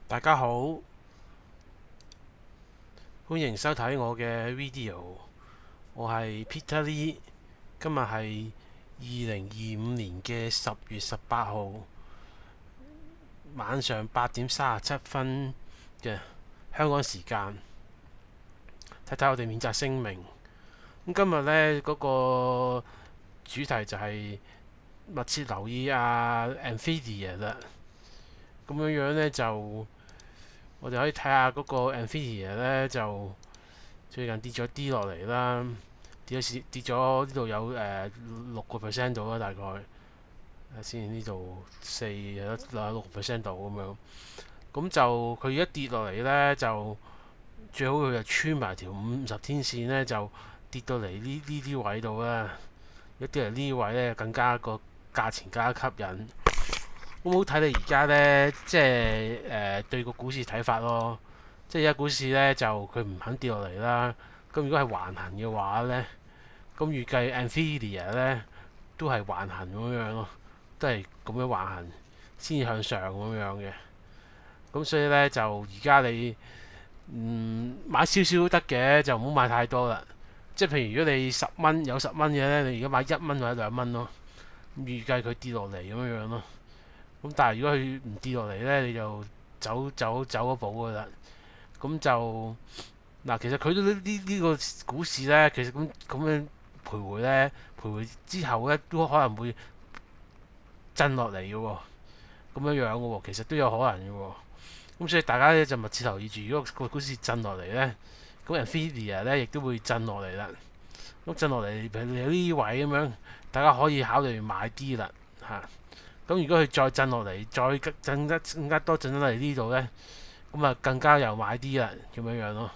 大家好，歡迎收睇我嘅 video。我係 Peter Lee，今日係2025年嘅10月18號晚上8點37分嘅香港時間。睇睇我哋免責聲明。咁今日呢嗰個主題就係密切留意Nvidia 啦。咁樣樣呢就我哋可以睇下嗰個 Nvidia 呢就最近跌咗啲落嚟啦，跌咗呢度有6%度啦，大概先呢度6%度咁樣。咁就佢一跌落嚟呢，就最好佢就穿埋條50天線呢，就跌到嚟呢啲位度啦。一跌嚟呢位呢，更加個價錢更加吸引。咁好睇你而家呢，即係對個股市睇法咯。即係而家股市呢，就佢唔肯跌落嚟啦。咁如果係橫行嘅話呢，咁預計 Nvidia 呢都係橫行咁樣咯，都係咁樣橫行先至向上咁樣嘅。咁所以呢，就而家你買少少都得嘅，就唔好買太多啦。即係譬如如果你10蚊有10蚊嘅呢，你而家買1蚊或者2蚊咯。咁預計佢跌落嚟咁樣咯。咁但係如果佢唔跌落嚟呢，你就走一步噶啦。咁就嗱，其實佢都呢個股市呢，其實咁樣徘徊呢，徘徊之後呢，都可能會震落嚟嘅喎，咁樣樣嘅喎，其實都有可能嘅喎。咁所以大家呢，就密切留意住，如果個股市震落嚟呢，咁 Nvidia 呢亦都會震落嚟啦。咁震落嚟，譬如你呢位咁樣，大家可以考慮買啲啦嚇。咁如果佢再震落嚟，再震得更加多震得嚟呢度呢，咁啊更加又買啲啦，咁樣樣咯。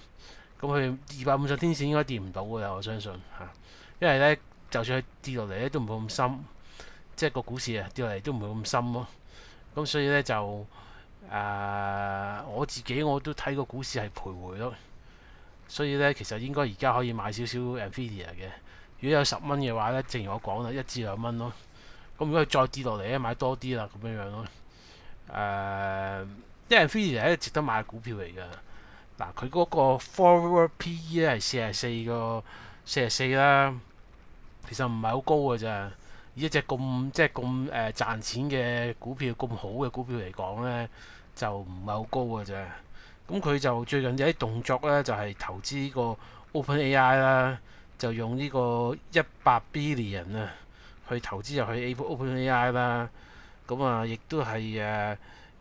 咁佢250天線應該跌唔到嘅啦，我相信嚇。因為呢，就算佢跌落嚟咧，都唔會咁深，即係個股市啊跌落嚟都唔會咁深咯。咁所以呢，就我自己我都睇個股市係徘徊咯。所以呢，其實應該而家可以買少少 Nvidia 嘅。如果有10蚊嘅話呢，正如我講啦，1至2蚊咯。咁如果佢再跌落嚟咧，買多啲啦，咁樣樣咯。因為 Nvidia 係值得買嘅股票嚟㗎。嗱，佢嗰個 forward PE 咧係44啦，其實唔係好高㗎咋。以一隻咁即係咁賺錢嘅股票，咁好嘅股票嚟講呢，就唔係好高㗎咋。咁佢就最近有啲動作呢，就係投資呢個 OpenAI 啦，就用呢個100 billion 啊去投資入去 OpenAI 啦。咁啊，亦都係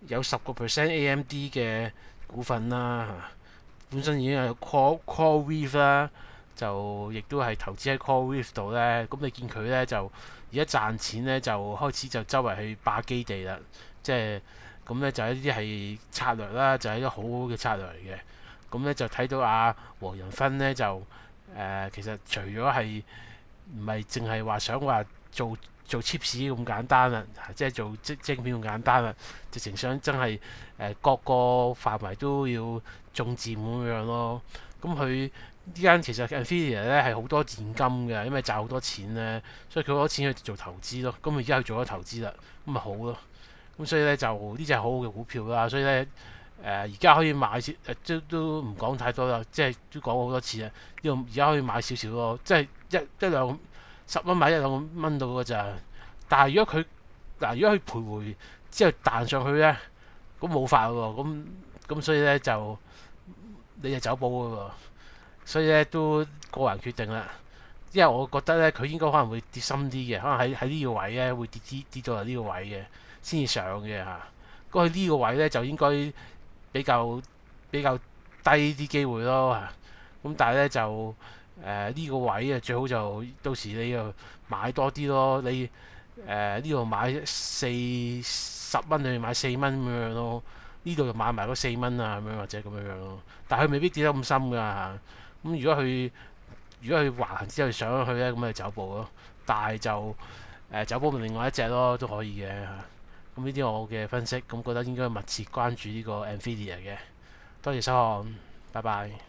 有10% AMD 嘅股份啦。本身已經有 CoreWeave 啦，就亦都係投資喺 CoreWeave 度呢。咁你見佢呢，就而家賺錢呢，就開始就周圍去霸基地啦。即係咁呢，就一啲係策略啦，就係一個好好嘅策略嚟嘅。咁呢，就睇到黃仁勳呢，就其實除咗係唔係淨係話想話做 chips 咁簡單啦，即係做晶片咁簡單啦，直情想真係各個範圍都要中佔咁樣咯。咁佢呢間其實 Nvidia 咧係好多現金嘅，因為賺好多錢咧，所以佢好多錢去做投資咯。咁而家佢做咗投資啦，咁咪好咯。咁所以咧就呢隻係好好嘅股票啦。所以咧而家可以買少都唔講太多啦，即係都講過好多次啦。呢度而家可以買少少咯，即係一兩10蚊買1兩蚊到㗎咋。但係如果佢徘徊之後彈上去呢，咁冇法喎。咁所以呢，就你就走寶㗎喎。所以呢，都個人決定啦。因為我覺得呢，佢應該可能會跌深啲嘅，可能喺呢個位呢會跌到嚟呢個位嘅先至上嘅嚇。咁佢呢個位呢，就應該比較低啲機會咯嚇。咁但係呢，就呢個位啊，最好就到時你又買多啲咯。你呢度買10蚊，你買4蚊咁樣咯。呢度就買埋嗰4蚊啊，咁樣或者咁樣咯。但係佢未必跌得咁深㗎嚇。咁如果佢橫行之後上去呢，咁咪走步咯。但係就走步另外一隻咯，都可以嘅嚇。咁呢啲我嘅分析，咁覺得應該密切關注呢個 Nvidia 嘅。多謝收看，拜拜。